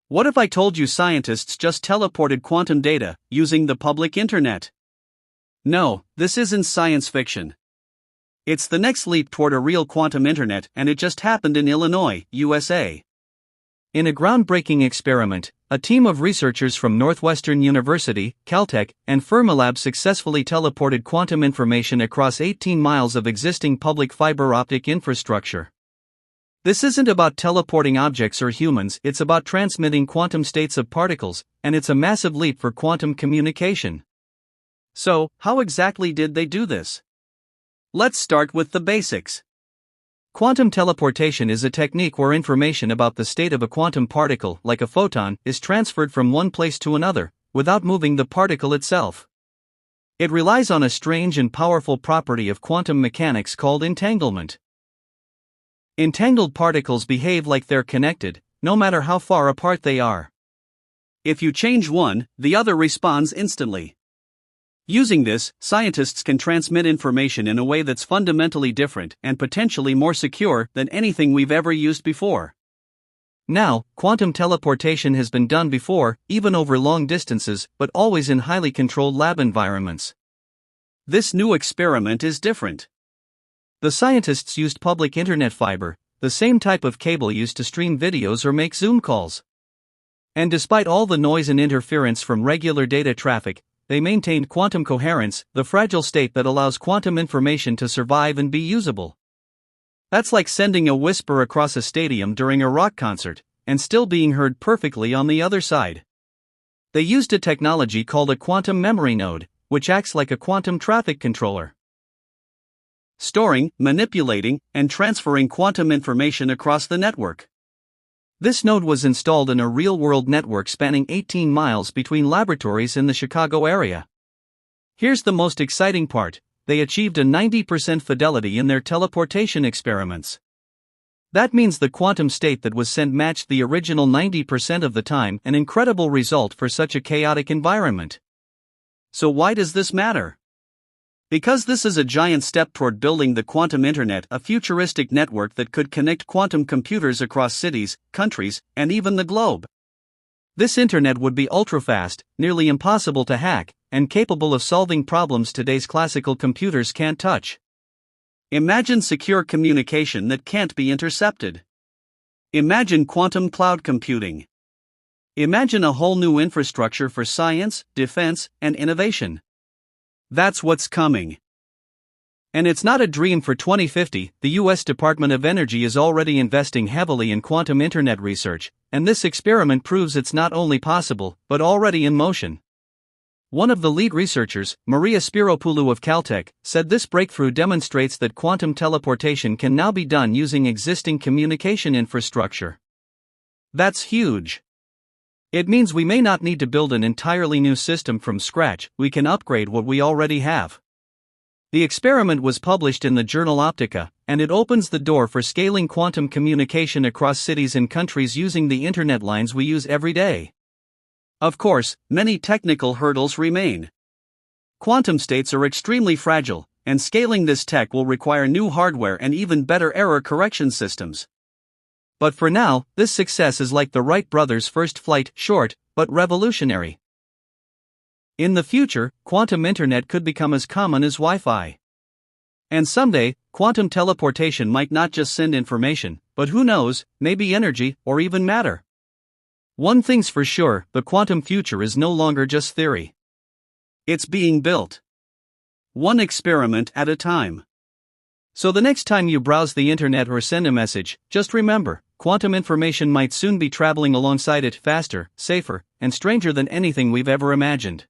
What if I told you scientists just teleported quantum data using the public internet? No, this isn't science fiction. It's the next leap toward a real quantum internet, and it just happened in Illinois, USA. In a groundbreaking experiment, a team of researchers from Northwestern University, Caltech, and Fermilab successfully teleported quantum information across 18 miles of existing public fiber optic infrastructure. This isn't about teleporting objects or humans, it's about transmitting quantum states of particles, and it's a massive leap for quantum communication. So, how exactly did they do this? Let's start with the basics. Quantum teleportation is a technique where information about the state of a quantum particle, like a photon, is transferred from one place to another, without moving the particle itself. It relies on a strange and powerful property of quantum mechanics called entanglement. Entangled particles behave like they're connected, no matter how far apart they are. If you change one, the other responds instantly. Using this, scientists can transmit information in a way that's fundamentally different and potentially more secure than anything we've ever used before. Now, quantum teleportation has been done before, even over long distances, but always in highly controlled lab environments. This new experiment is different. The scientists used public internet fiber, the same type of cable used to stream videos or make Zoom calls. And despite all the noise and interference from regular data traffic, they maintained quantum coherence, the fragile state that allows quantum information to survive and be usable. That's like sending a whisper across a stadium during a rock concert, and still being heard perfectly on the other side. They used a technology called a quantum memory node, which acts like a quantum traffic controller, storing, manipulating, and transferring quantum information across the network. This node was installed in a real-world network spanning 18 miles between laboratories in the Chicago area. Here's the most exciting part: they achieved a 90% fidelity in their teleportation experiments. That means the quantum state that was sent matched the original 90% of the time, an incredible result for such a chaotic environment. So why does this matter? Because this is a giant step toward building the quantum internet, a futuristic network that could connect quantum computers across cities, countries, and even the globe. This internet would be ultra-fast, nearly impossible to hack, and capable of solving problems today's classical computers can't touch. Imagine secure communication that can't be intercepted. Imagine quantum cloud computing. Imagine a whole new infrastructure for science, defense, and innovation. That's what's coming. And it's not a dream for 2050. The US Department of Energy is already investing heavily in quantum internet research, and this experiment proves it's not only possible, but already in motion. One of the lead researchers, Maria Spiropoulou of Caltech, said this breakthrough demonstrates that quantum teleportation can now be done using existing communication infrastructure. That's huge. It means we may not need to build an entirely new system from scratch, we can upgrade what we already have. The experiment was published in the journal Optica, and it opens the door for scaling quantum communication across cities and countries using the internet lines we use every day. Of course, many technical hurdles remain. Quantum states are extremely fragile, and scaling this tech will require new hardware and even better error correction systems. But for now, this success is like the Wright brothers' first flight, short, but revolutionary. In the future, quantum internet could become as common as Wi-Fi. And someday, quantum teleportation might not just send information, but who knows, maybe energy, or even matter. One thing's for sure, the quantum future is no longer just theory. It's being built. One experiment at a time. So the next time you browse the internet or send a message, just remember, quantum information might soon be traveling alongside it faster, safer, and stranger than anything we've ever imagined.